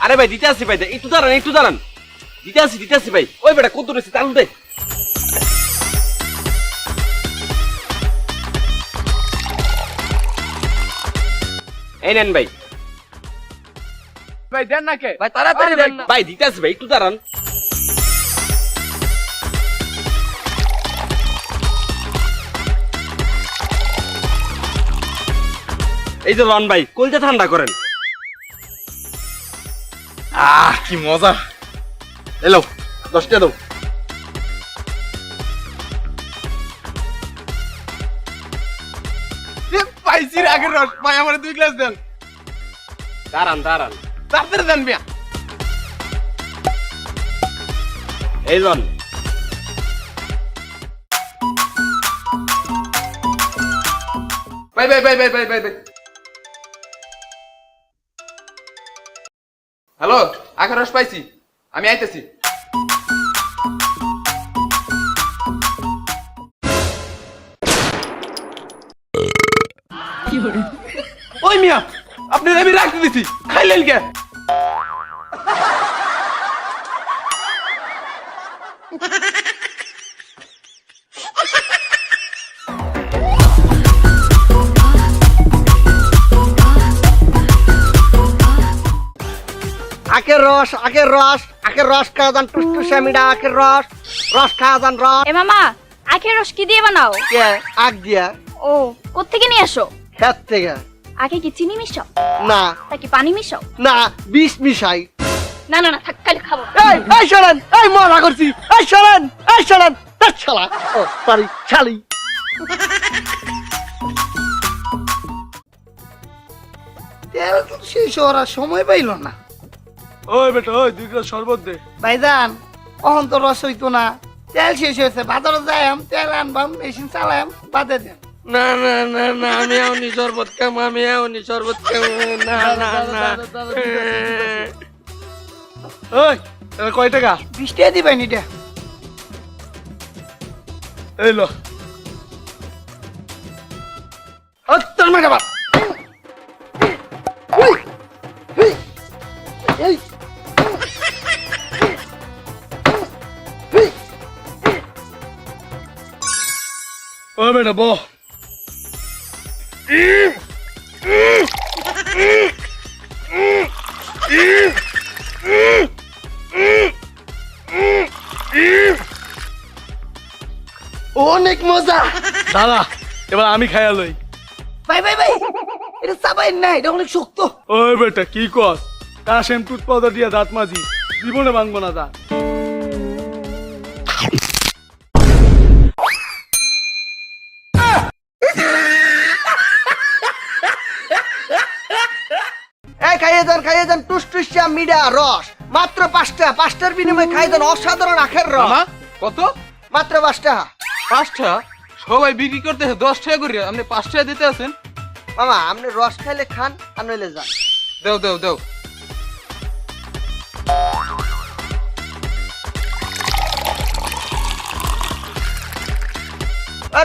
আরে ভাই দিতে আসি ভাই, একটু দাঁড়ান একটু দাঁড়ান, দিতে আসি ভাই। ওই বেটা কত রয়েছে চালু দে। এই নেন ভাই। ভাই দেন না কে? ভাই তাড়াতাড়ি দেন না ভাই, দিতে আসি ভাই, একটু দাঁড়ান। এই যে লন ভাই, কলজা ঠান্ডা করেন। কি মজা। এলো 10 টাকা দাও। পাইছির আগের রস ভাই, আমারে 2 গ্লাস দেন। দাঁড়ান দাঁড়ান, তাড়াতাড়ি দেন মিয়া। এই লন। ভাই ভাই ভাই ভাই ভাই ভাই ভাই, হ্যালো, আগের রস পাইছি, আমি আইতেছি। ওই মিয়া, আপনি আমি রাখতে দিছি, খাইলেন কে? আখের রস খাওয়া যান, টুসটুসে মিঠা আখের রস খাওয়া যান। রস এ মামা, আখের রস কি দিয়ে বানাও? কে? আখ দিয়া। ও, কোত্থেকে নিয়ে আসো? ক্ষেত থেকে। আখে কি চিনি মিশাও? না। নাকি পানি মিশাও? না, বিষ মিশাই। না না না, থাক, খালি খাবো। এই শোনেন, এই মজা করছি। এই শোনেন শালা। ও সরি, শালি। তেল তো শেষ হওয়ার সময় পাইল না। ওই বেটা, ওই 2 গ্লাস শরবত দে। ভাইজান, অহন তো রস হইতো না, তেল শেষ হয়েছে। বাজারে যাইম, তেল আনবাম, মেশিন চালাম, বাদে দেন। না না না না, আমি এখনই শরবত খাম, না না না। ওই এটা কয় টাকা? 20 টাকা দিবেন এটা। এই লো। তোর মেয়ে বাপ। ওই বেটা বহ। অনেক মজা। দাদা এবার আমি খাইয়া লই। ভাই এটা চাবাই না, এটা অনেক শক্ত। ওই বেটা কি কর? কাশেম টুথ পাউডার দিয়া দাঁত মাজি, জীবনে ভাঙবো না দাঁত। খাইয়ে যান টুসটুসা মিঠা রস। মাত্র 5 টাকা। 5 টাকার বিনিময়ে খাইয়ে যান অসাধারণ আখের রস। কত? মাত্র 5 টাকা। 5 টাকা? সবাই বিক্রি করতে 10 টাকা করে, আপনি 5 টাকা দিতে আছেন? মামা, আপনি রস খাইলে খান, আর নইলে যান। দাও দাও দাও।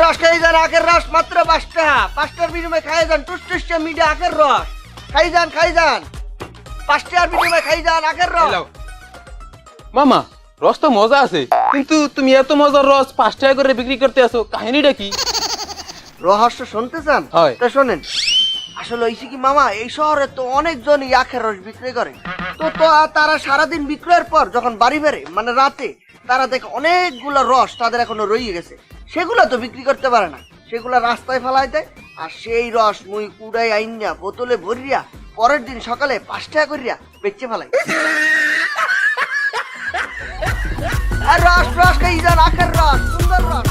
রস খাইয়ে যান, আখের রস মাত্র 5 টাকা। 5 টাকার বিনিময়ে খাইয়ে যান টুসটুসা মিঠা আখের রস। খাই যান 5 টাকার বিনিময়ে খাই যান আখের রস। মামা, রস তো মজা আছে, কিন্তু তুমি এত মজার রস 5 টাকা করে বিক্রি করতে আসো, কাহিনীটা কি? রহস্য শুনতে চান? হয়। তা শোনেন। আসলে হইছে কি মামা, এই শহরে তো অনেকজনই আখের রস বিক্রি করে। তো তারা সারাদিন বিক্রয়ের পর যখন বাড়ি ফেরে, মানে রাতে, তারা দেখে অনেকগুলো রস তাদের এখনো রয়ে গেছে। সেগুলো তো বিক্রি করতে পারে না, সেগুলো রাস্তায় ফেলাই দেয়। আর সেই রস মুই কুড়াই আইনা বোতলে ভরিয়া পরের দিন সকালে 5 টাকা করিয়া বেচে ফেলাই। আর রস খাই যান, আখের রস, সুন্দর রস।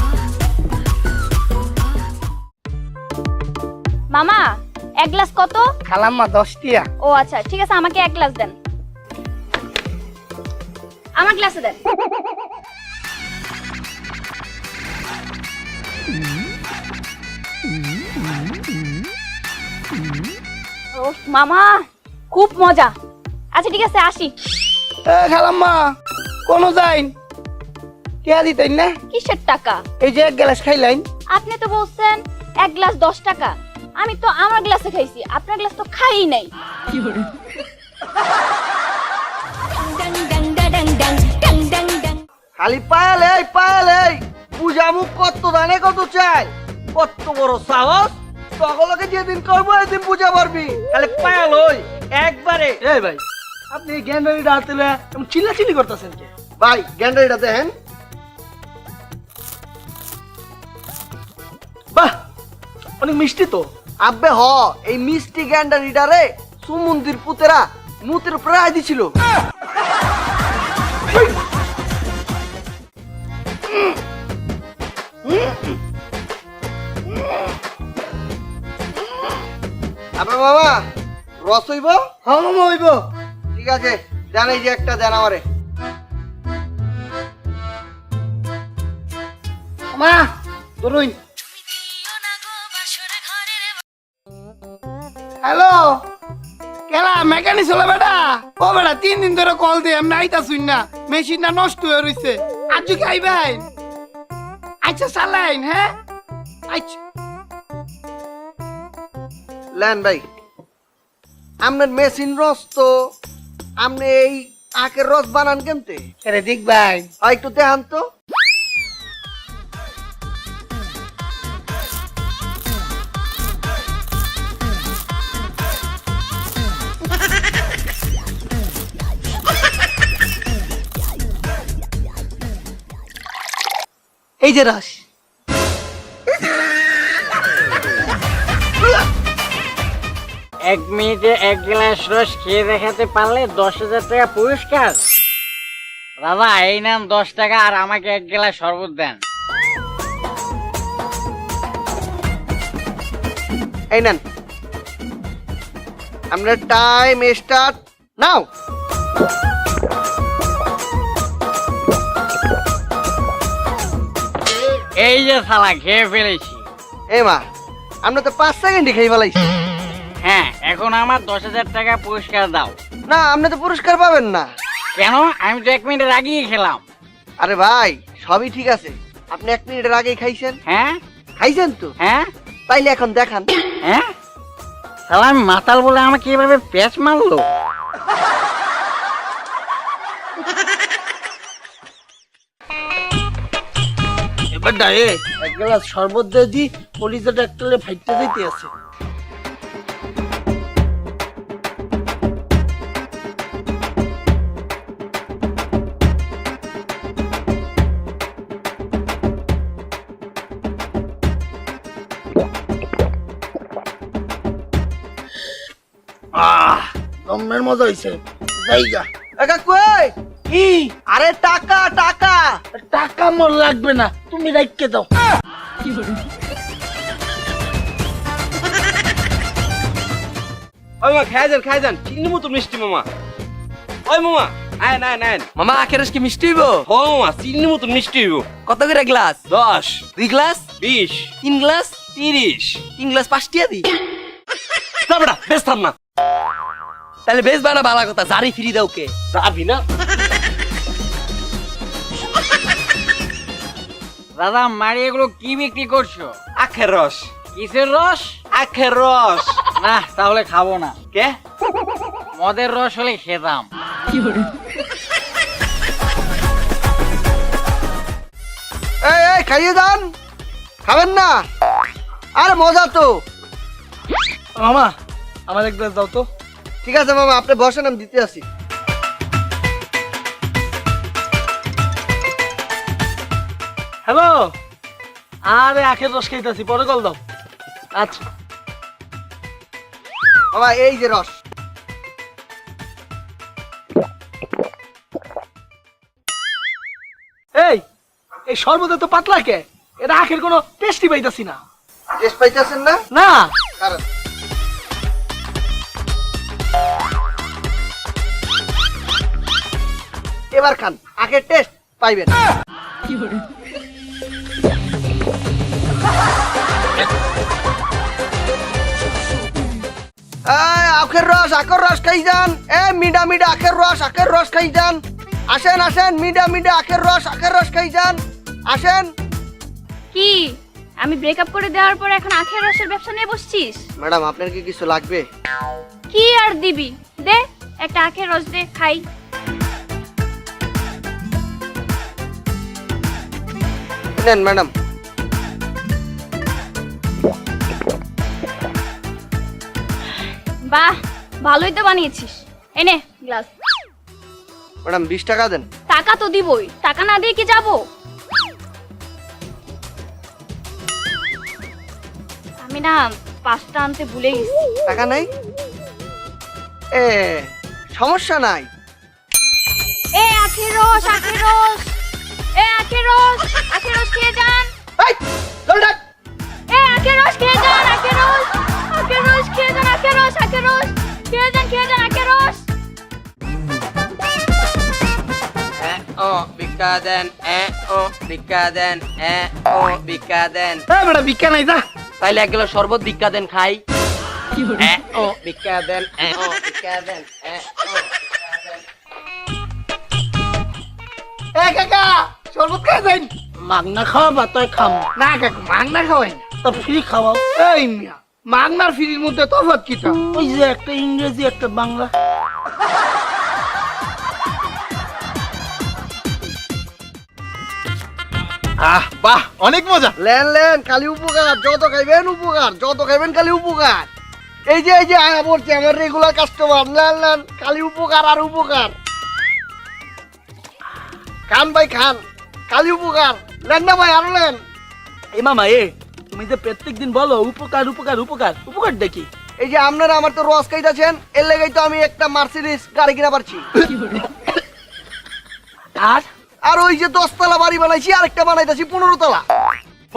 মামা, 1 গ্লাস কত? খালাম্মা 10 টাকা। ও আচ্ছা, ঠিক আছে, আমাকে 1 গ্লাস দেন। আমার গ্লাসে দেন। ও মামা, খুব মজা। আচ্ছা ঠিক আছে, আসি। খালাম্মা, কোনো যাইন টিয়া দিতেন না কিসের টাকা? এই যে এক গ্লাস খাইলাইন আপনি তো বলছেন এক গ্লাস 10 টাকা। আমি তো আমার গ্লাসে খাইছি, আপনার গ্লাস তো খাই নাই। খালি পায়াল এই পূজা মুখ কত দানে কত চাই, কত বড় সাহস, সকলকে যেদিন করবো এদিন পূজা পারবি, খালি পায়াল ওই একবারে। এই ভাই, আপনি এই গ্যান্ডারিটা হাতে লয়ে এমন চিল্লাচিল্লি করতেছেন কে? ভাই গ্যান্ডারিটা দেখেন। বাহ, অনেক মিষ্টি তো। আব্বে হ, এই মিষ্টি গ্যান্ডারিটারে সুমন্দির পুতেরা মুতের উপরে আই দিছিল। আবে মামা রস হইব? হ্যাঁ মামা হইব। ঠিক আছে, দেন এই যে একটা দেন আমারে। মা ধরুন। হ্যালো কেলা মেকানিক চলে বেটা? ও বেটা 3 দিন ধরে কল দে আমি আইতা শুন না, মেশিনটা নষ্ট হয়ে রইছে। আজ কি আইবেন? আচ্ছা চালাইন। হ্যাঁ আচ্ছা লেন ভাই, আপনার মেশিন রস তো, আপনি এই আখের রস বানান কেমতে? আরে দেখ ভাই একটু দেখান তো। এই যে রস। এক মিনিটে 1 গ্লাস রস খেয়ে দেখাতে পারলে 10,000 টাকা পুরস্কার। দাদা এই নেন 10 টাকা আর আমাকে 1 গ্লাস শরবত দেন। এই নেন, আপনার টাইম স্টার্ট নাও। এই যে শালা খেয়ে ফেলেছি। এ মা, আমরা তো 5 সেকেন্ডে খেয়ে ফেলাইছি। হ্যাঁ, এখন আমার 10,000 টাকা পুরস্কার দাও। না, আপনি তো পুরস্কার পাবেন না। কেন? আমি তো 1 মিনিটের আগেই খেলাম। আরে ভাই, সবই ঠিক আছে, আপনি 1 মিনিটের আগেই খাইছেন। হ্যাঁ খাইছেন তো, হ্যাঁ তাইলে এখন দেখান। হ্যাঁ, শালা আমি মাতাল বলে আমাকে এভাবে প্যাচ মারলো। এবার ডায়ে এক গ্লাস শরবত দিয়ে দি, কলিজাটা একটা ফাইটতে দিতে আছে। দমের মজা হইছে। জায়গা একা কই কি? আরে টাকা টাকা টাকা মোর লাগবে না, তুমি রাইখকে দাও। ওই মামা খাই যান চিনি মতো মিষ্টি মামা। ওই মামা আয় না না মামা আখের রস কি মিষ্টি হইব? হ মামা চিনি মতো মিষ্টি হইব। কত করে গ্লাস? 10 2 গ্লাস? 20 3 গ্লাস? 30 3 গ্লাস 5 টিয়া দি। না বেটা বেস্তাম না। তাহলে বেশ বানা ভালো কথা, জারি ফ্রি দাও কে? যাবি না? দাদা মারি এগুলো কি বিক্রি করছো? আখের রস। কিসের রস? আখের রস। না তাহলে খাবো না। কে? মদের রস হলে খেতাম। এই এই খাইয়ে যান, খাবেন না? আরে মজা তো। মামা আমার এক গ্লাস দাও তো। ঠিক আছে মামা, আপনি বসেন, আমি দিতে আসি। হ্যালো, আরে আখের রস খাইতেছি, পরে কল দাও। আচ্ছা মামা এই যে রস। এই শরবতে তো পাতলা কে? এটা আখের কোনো টেস্টি পাইতাছি না। টেস্ট পাইতেছেন না? না কারণ এবার খান, আখের টেস্ট পাইবেন। আখের রস খাই যান। মিডা মিডা আখের রস খাই যান। আসেন আসেন, মিডা মিডা আখের রস খাই যান, আসেন। কি আমি ব্রেকআপ করে দেওয়ার পর এখন আখের রসের ব্যবসা নিয়ে বসছিস? ম্যাডাম আপনার কি কিছু লাগবে? কি আর দিবি, দে একটা আখের রস দে খাই। নেন ম্যাডাম। বাহ, ভালোই তো বানিয়েছিস। এনে গ্লাস। ম্যাডাম 20 টাকা দেন। টাকা তো দিবই, টাকা না দিয়ে কি যাবো? আমি না 5টা আনতে ভুলে গেছি। টাকা নাই? এ সমস্যা নাই। এ আখের রস, আখের রস, এ আখের রস, আখের রস খেয়ে যান। এই চল ডাক। এ আখের রস খেয়ে যান, আখের রস, আখের রস খেয়ে যান, আখের রস, আখের রস খেয়ে যান, খেয়ে যান আখের রস। ও ভিক্ষা দেন, ও ভিক্ষা দেন, ও ভিক্ষা দেন। এই বেটা ভিক্ষা নাই যা। তাইলে এক গ্লাস শরবত ভিক্ষা দেন খাই। ও ভিক্ষা দেন, ও ভিক্ষা দেন, ও ভিক্ষা দেন। এ কাকা শরবত খাই যাই। মাগনা খাওয়াবা তুই খাম, না কাকু মাগনা খাওয়াই না। তো ফ্রি খাওয়াও। এই মিয়া মাগনার ফ্রির মধ্যে তফাৎ কিটা? ওই যে একটা ইংরেজি একটা বাংলা। বাহ, অনেক মজা। লেন লেন, খালি উপকার, যত খাইবেন উপকার, যত খাইবেন খালি উপকার। এই যে আয়া পড়ছে আমার রেগুলার কাস্টমার। লেন লেন, খালি উপকার আর উপকার। খান ভাই খান, খালি উপকার। লেন না ভাই, আরো লেন। এ মামা তুমি যে প্রত্যেকদিন বলো উপকার উপকার উপকার, উপকার দেখি। এই যে আপনারা আমার তো রস খাইতেছেন, এর লেগেই তো আমি একটা মার্সিডিজ গাড়ি কিনা পারছি। আর আর ওই যে 10 তলা বাড়ি বানাইছি, আরেকটা বানাইতেছি 15 তলা।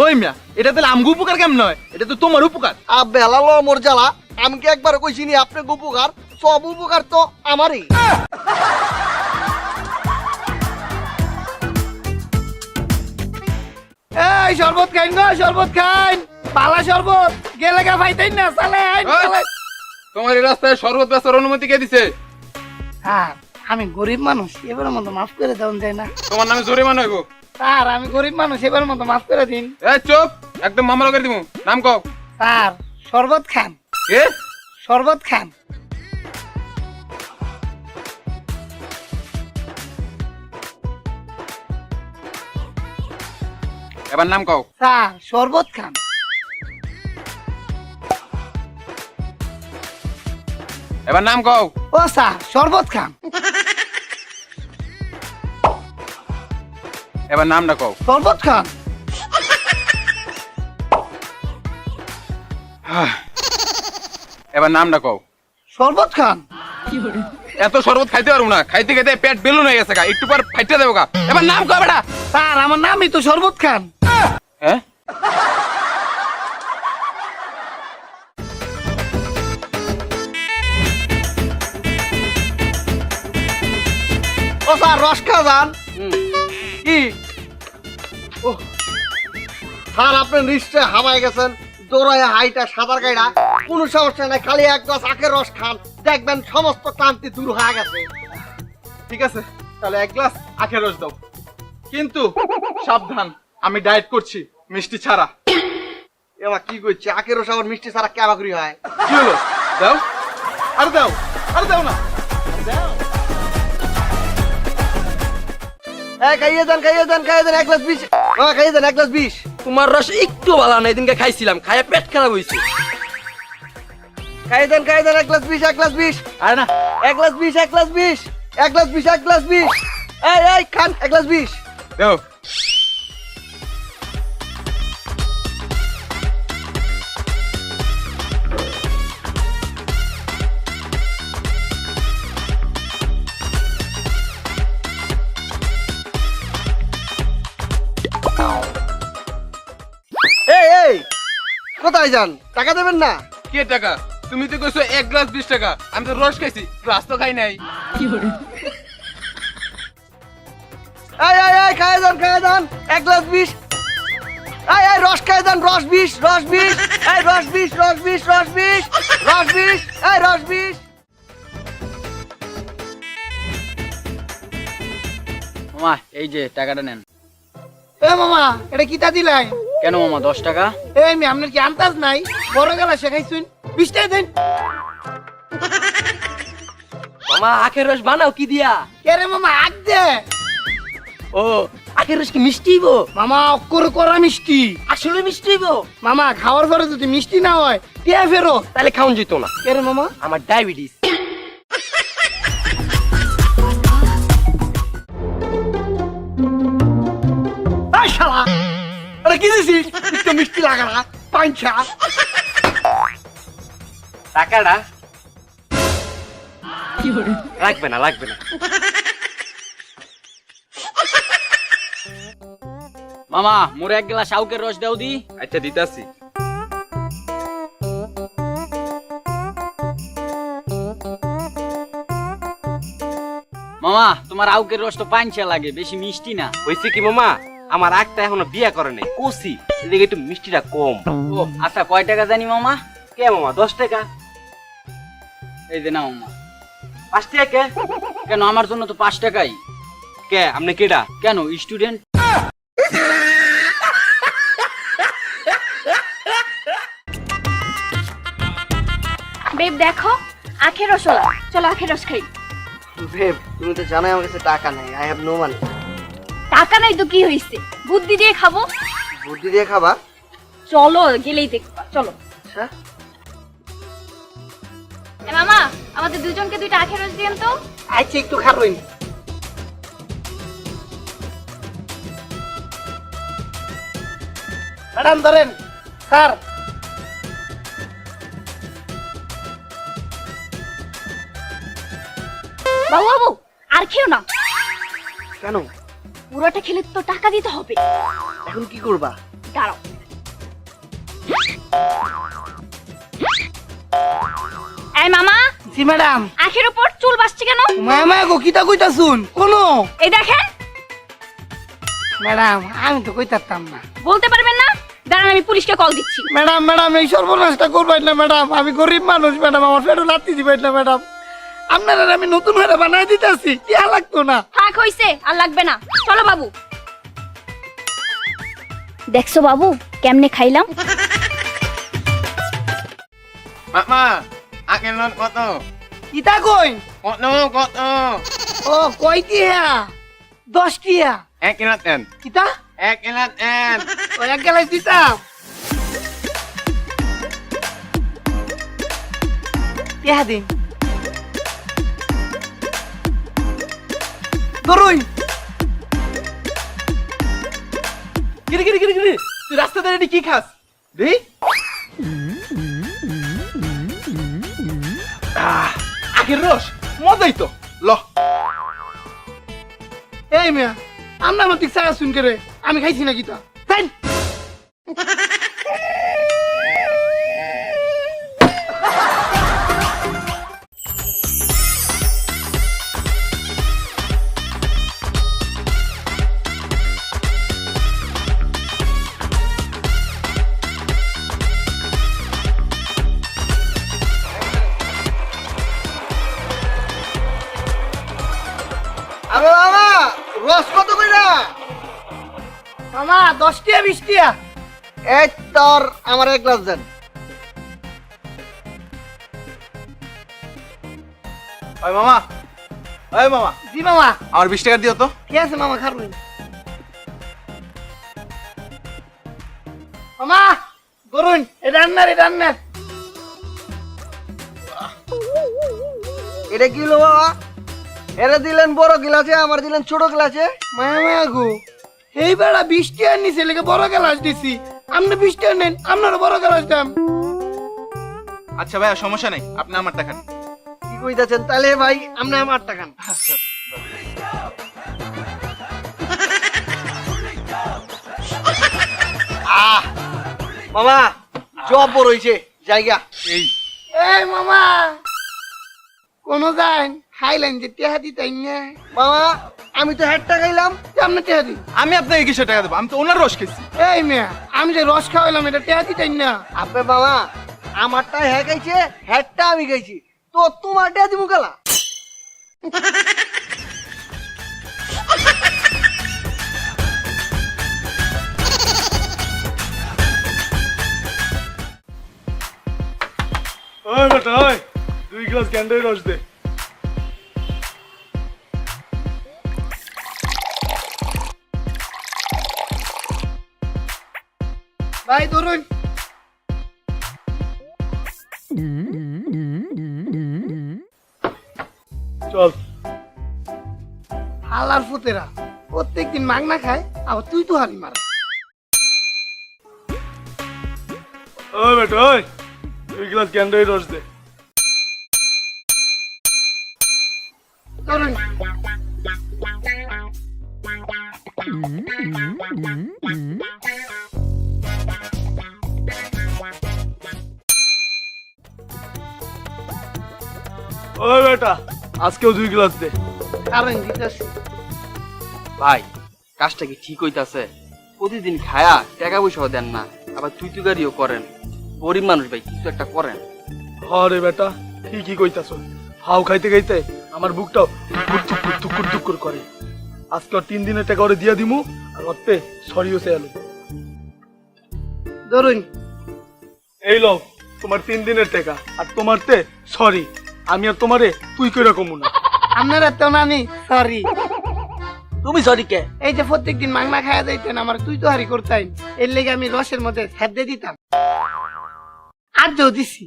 ওই মিয়া, এটা তাহলে আমগো উপকার কেমন নয়? এটা তো তোমার উপকার। বেলা লো মোর জ্বালা, আমি কি একবার কইছি নি আপনি উপকার? সব উপকার তো আমারই। এই শরবত খাইন গো, শরবত খাইন, পালা শরবত গেলে গা পাইতেন না। চালে আইন চালে। তোমার এই রাস্তায় শরবত বেচার অনুমতি কে দিছে? স্যার আমি গরিব মানুষ, এবারের মতো মাফ করে দেন যায় না? তোমার নামে জরিমানা হইব। স্যার আমি গরিব মানুষ, এবারের মতো মাফ করে দিন। এই চুপ, একদম মামলা করে দিমু। নাম কও। স্যার শরবত খান, কে? শরবত খান। এবার নাম কও। স্যার শরবত খান। এবার নাম কও। ও স্যার শরবত খান। এবার নামটা কও। শরবত খান। এবার নামটা কও। শরবত খান। এত শরবত খাইতে পারবো না, খাইতে খাইতে পেট বেলুন হয়ে গেছে গা, একটু পর ফাইটে দেবো গা। এবার নাম কও বেটা। স্যার আমার নামই তো শরবত খান। হ্যাঁ? ও স্যার রস খা যান। কি ও স্যার, আপনি নিশ্চয় হামায় গেছেন, দৌড়ায় হাইটা সাঁতার কাইটা। কোনো সমস্যা নাই, খালি এক গ্লাস আখের রস খান, দেখবেন সমস্ত ক্লান্তি দূর হয়ে গেছে। ঠিক আছে, তাহলে এক গ্লাস আখের রস দাও, কিন্তু সাবধান, আমি ডায়েট করছি মিষ্টি ছাড়া। এবার কি করছে, আখের রস আবার মিষ্টি ছাড়া কেবাকরি হয়? কি হলো? দাও, আর দাও, আর দাও না। খাইয়ে দেন, খাইয়ে দেন, খাইয়ে দেন 1 গ্লাস 20। খাইয়ে দেন 1 গ্লাস 20। তোমার রস একটু ভালো না, এদিনকে খাইছিলাম, খাইয়া পেট খারাপ হয়েছে। খাইয়ে দেন 1 গ্লাস 20, 1 গ্লাস 20। আর না 1 গ্লাস 20, 1 গ্লাস 20, 1 গ্লাস 20, 1 গ্লাস 20। এই খান 1 গ্লাস 20। দাও। এই কোথায় যান? টাকা দেবেন না? কে টাকা? তুমি তো কইছো 1 গ্লাস 20 টাকা, আমি তো রস খাইছি, গ্লাস তো খাই নাই। এই খাইয়ে দেন, খাইয়ে দেন 1 গ্লাস 20। এই রস খাইয়ে দেন, রস 20, রস 20। এই রস 20, রস 20, রস 20, রস 20, এই রস 20। মামা এই যে টাকাটা নেন। এ মামা এটা কিতা দিলাই? কেন মামা 10 টাকা? এই মি আপনার কি আন্তাজ নাই? বড় গেলা শেখাইছুন 20 টাকা দেন। মামা আখের রস বানাও কি দিয়া? কে রে মামা আগ দে। ও আখের রস কি মিষ্টি হইব? মামা অক্ষর করা মিষ্টি। আসলে মিষ্টি হইব? মামা খাওয়ার পরে যদি মিষ্টি না হয় কে ফেরো? তাহলে খাওন যেত না। কে রে মামা? আমার ডায়াবেটিস। এই শালা আরে কি দিছিস? একটু মিষ্টি লাগা না পাঁচা। টাকাটা লাগবে না লাগবে না। মামা মোরে এক গ্লাস আউকের রস দাও দি। আচ্ছা দিতাছি। মামা তোমার আউকের রস তো পাঞ্চা লাগে, বেশি মিষ্টি না। হয়েছে কি মামা, আমার একটা এখনো বিয়া করে নাই, কষি, এদিকে একটু মিষ্টিটা কম। ও আচ্ছা কয় টাকা জানি মামা? কে মামা 10 টাকা? এই যে না মামা। 5 টাকা কে? কেন আমার জন্য তো 5 টাকাই। কে আপনি কেডা? কেন স্টুডেন্ট? বেব দেখো আখের রস ওলা, চলো আখের রস খাই। বেব তুমি তো জানোই আমার কাছে টাকা নাই, আই হ্যাভ নো মানি। টাকা নাই তো কি হইছে, বুদ্ধি দিয়ে খাবো। বুদ্ধি দিয়ে খাবা? চলো গেলেই দেখবা, চলো। আচ্ছা এ মামা আমাদের দুজনকে 2টা আখের রস দিয়েন তো। আচ্ছা একটু খারোই। ম্যাডাম ধরেন স্যার। বাবু বাবু আর খেও না, কেন? পুরোটা খেলে তো টাকা দিতে হবে। এখন কি করবা? দাঁড়াও। এই মামা জি ম্যাডাম। আখের উপর চুল বাসছে কেন? মামা গো কিতা কইতা শুন কোনো। এই দেখেন। ম্যাডাম আমি তো কইতাম না। বলতে পারবেন না? দাঁড়ান আমি পুলিশকে কল দিচ্ছি। ম্যাডাম ম্যাডাম এই সর্বনাশটা করবেন না ম্যাডাম, আমি গরিব মানুষ ম্যাডাম, আমার পেটও লাত্তি দিবেন না ম্যাডাম। আপনারা আমি নতুন হয়ে বানাই দিতেছি, ইয়া লাগতো না। থাক হইছে, আর লাগবে না, চলো বাবু। দেখছো বাবু কেমনে খাইলাম? মামা আখের রস কত? কিতা কই? কত কত? ও কই টিয়া? 10 টিয়া। 1 কিলো দেন। কিতা? 1 কিলো দেন। ও এক গ্লাস দিতাম। টিয়া দিন। ধরুন। গিরি গিরি গিরি গিরি, তুই রাস্তা দাঁড়িয়ে কি খাস? দেই আখের রস মজাই তো। ল এই মিয়া আমরা আমার দিক সারা শুন করে আমি খাইছি না কিতা তাই। আরে বাবা রস কত কইরা? মামা 10 টিয়া 20 টিয়া। এই তোর আমার এক গ্লাস দেন। ওই মামা, ওই মামা জি মামা। আমার 20 টাকা দিও তো। ঠিক আছে মামা খারুন। মামা ধরুন এটা রান্নার এটা রান্নার। এটা কি লো বাবা? এরা দিলেন বড় গ্লাসে, আমার দিলেন ছোট গ্লাসে। মায়া মায়া গো এই বেড়া 20 টিয়া নিছে লেগে বড় গ্লাস দিছি, আপনি 20 টিয়া নেন, আপনারও বড় গ্লাস দাম। আচ্ছা ভাইয়া সমস্যা নেই, আপনি আমার টাকা নিন। কি কইতাছেন? তাহলে ভাই আপনি আমার টাকা নেন। মামা জব বড় হইছে, জায়গা এই এই মামা কোন যান খাইলেন যে টিয়া দিতেন না? মামা আমি তো হেডটা খাইলাম। আপনি টিয়া দিন। আমি আপনাকে কিসের টাকা দেবো? আমি তো ওনার রস খেয়েছি। এই মিয়া আমি যে রস খাওয়াইলাম এটা টিয়া দিতেন না? আপনি মামা আমারটা হ্যাঁ খাইছে, হেডটা আমি খাইছি, তো তোমারটা দিমু গেলা। ওই বেটা ওই 2 গ্লাস ক্যান্ডেল রস দে। ভাই ধরুন। চল। হালার ফুতেরা প্রত্যেকদিন মাগনা খায়, আবার তুই তো হারি মার। ওই বেটা ওই 2 গ্লাস ক্যান্ডেল রস দে। ধরুন। ওই বেটা আজকেও 2 গ্লাস দে। কারণ দিতেছি। ভাই কাজটা কি ঠিক হইতাছে? প্রতিদিন খায়া টাকা পয়সাও দেন না, আবার তুই গাড়িও করেন। গরিব মানুষ ভাই, কিছু একটা করেন। আরে বেটা ঠিকই কইতাছ, হাও খাইতে খাইতে আমার বুকটাও টুকুর টুকুর করে। আজকে 3 দিনের টাকা ওরে দিয়া দিমু, আর ওতে সরিও সে আলু। ধরুন। এই লও তোমার 3 দিনের টাকা, আর তোমারতে সরি। আমি আর তোমারে তুই কইরা কমু না। আপনারা তো নানি সরি। তুমি সরি কে? এই যে প্রত্যেকদিন মাগনা খায়া যাইতেন, আমার তুই তো হারি করতেন, এর লেগে আমি রসের মধ্যে ফ্যাট দিয়ে দিতাম। আর যো দিছি।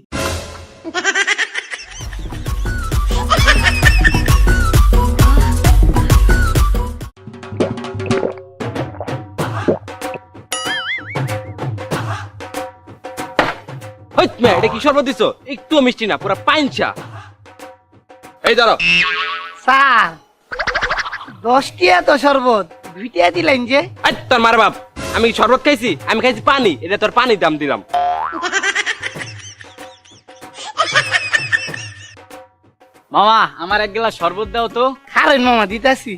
হইত মে, এটা কি শরবত দিছো? একটুও মিষ্টি না, পুরা পাইনচা। এই ধরো। স্যার 10 টিয়া তো শরবত 2 টিয়া দিলেন যে। আই তোর মার বাপ, আমি কি শরবত খাইছি? আমি খাইছি পানি। এটা তোর পানি দাম দিলাম। মামা আমার 1 গ্লাস শরবত দাও তো। খারেন মামা দিতাছি।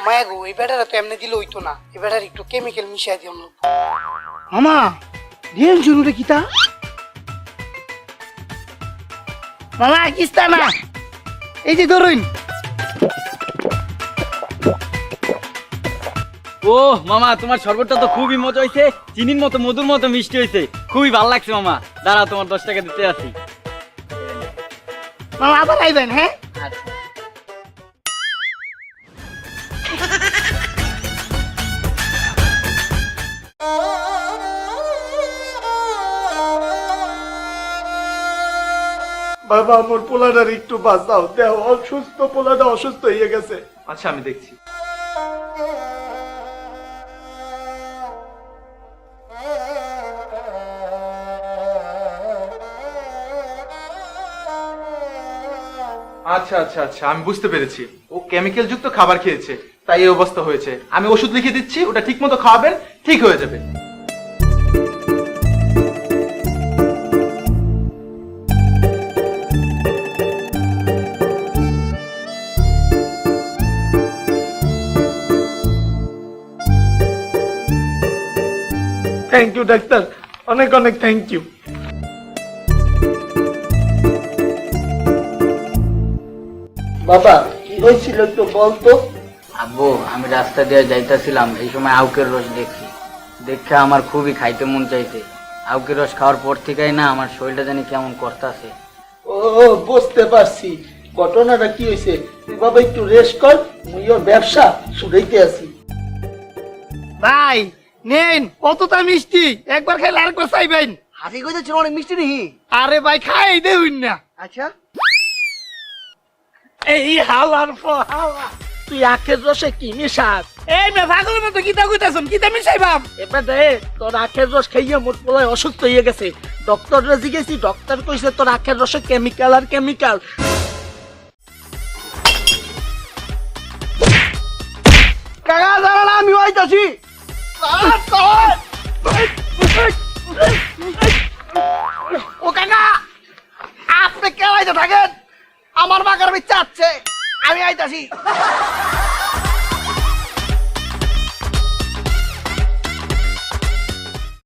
মায়া গো, এই বেটারা তো এমনি দিলে হইতো না, এই বেটার একটু কেমিক্যাল মিশাই দিও না। মামা দিন শুরুটা কিতা? মামা কিস্তা না, এই যে ধরুন। ও মামা, তোমার শরবতটা তো খুবই মজা হইছে, চিনির মতো মধুর মতো মিষ্টি হইছে, খুবই ভালো লাগছে মামা। দাঁড়াও, তোমার 10 টাকা দিতে আসি। মামা আবার আইবেন, হ্যাঁ? বাবা আমার পোলাটার একটু বাঁচাও, দেও, অসুস্থ পোলাটা অসুস্থ হয়ে গেছে। আচ্ছা আমি দেখছি। আচ্ছা আচ্ছা আচ্ছা, আমি বুঝতে পেরেছি। ও কেমিক্যাল যুক্ত খাবার খেয়েছে, তাই এই অবস্থা হয়েছে। আমি ওষুধ লিখে দিচ্ছি, ওটা ঠিক মতো খাওয়াবেন, ঠিক হয়ে যাবে। থ্যাংক ইউ ডাক্তার, অনেক অনেক থ্যাংক ইউ। বাবা কি হয়েছিল একটু বলতো? আব্বু, আমি রাস্তা দিয়ে যাইতাছিলাম, এই সময় আউকের রস দেখি, দেখে আমার খুবই খাইতে মন চাইছে। আউকের রস খাওয়ার পর থেকেই না আমার শরীরটা জানি কেমন করতেছে। ও বুঝতে পারছি ঘটনাটা কি হয়েছে। তুই বাবা একটু রেস্ট কর, মুইও ব্যবসা শুরুইতে আছি। ভাই নেন, কতটা মিষ্টি, একবার খাইলে আরেকবার চাইবেন। হাসি কইতেছিল অনেক মিষ্টি নেই? আরে ভাই খাই দেউন না। আচ্ছা এই হালার হালা, তুই আখের রসে কি মিশাস? এই মে পাগলের মতো কিতা কইতাছন, কিতা মিশাইবাম? এবার দে, তোর আখের রস খাইয়ে মোট পোলায় অসুস্থ হয়ে গেছে। ডক্টররে জিজ্ঞেসি, ডক্টর কইছে তোর আখের রসে কেমিক্যাল আর কেমিক্যাল। কাকা দাঁড়ান, আমি হইতাছি। ও কাকা, আপনি কেলাইতে থাকেন, আমার বাগার চাচ্ছে, আমি আইতাছি।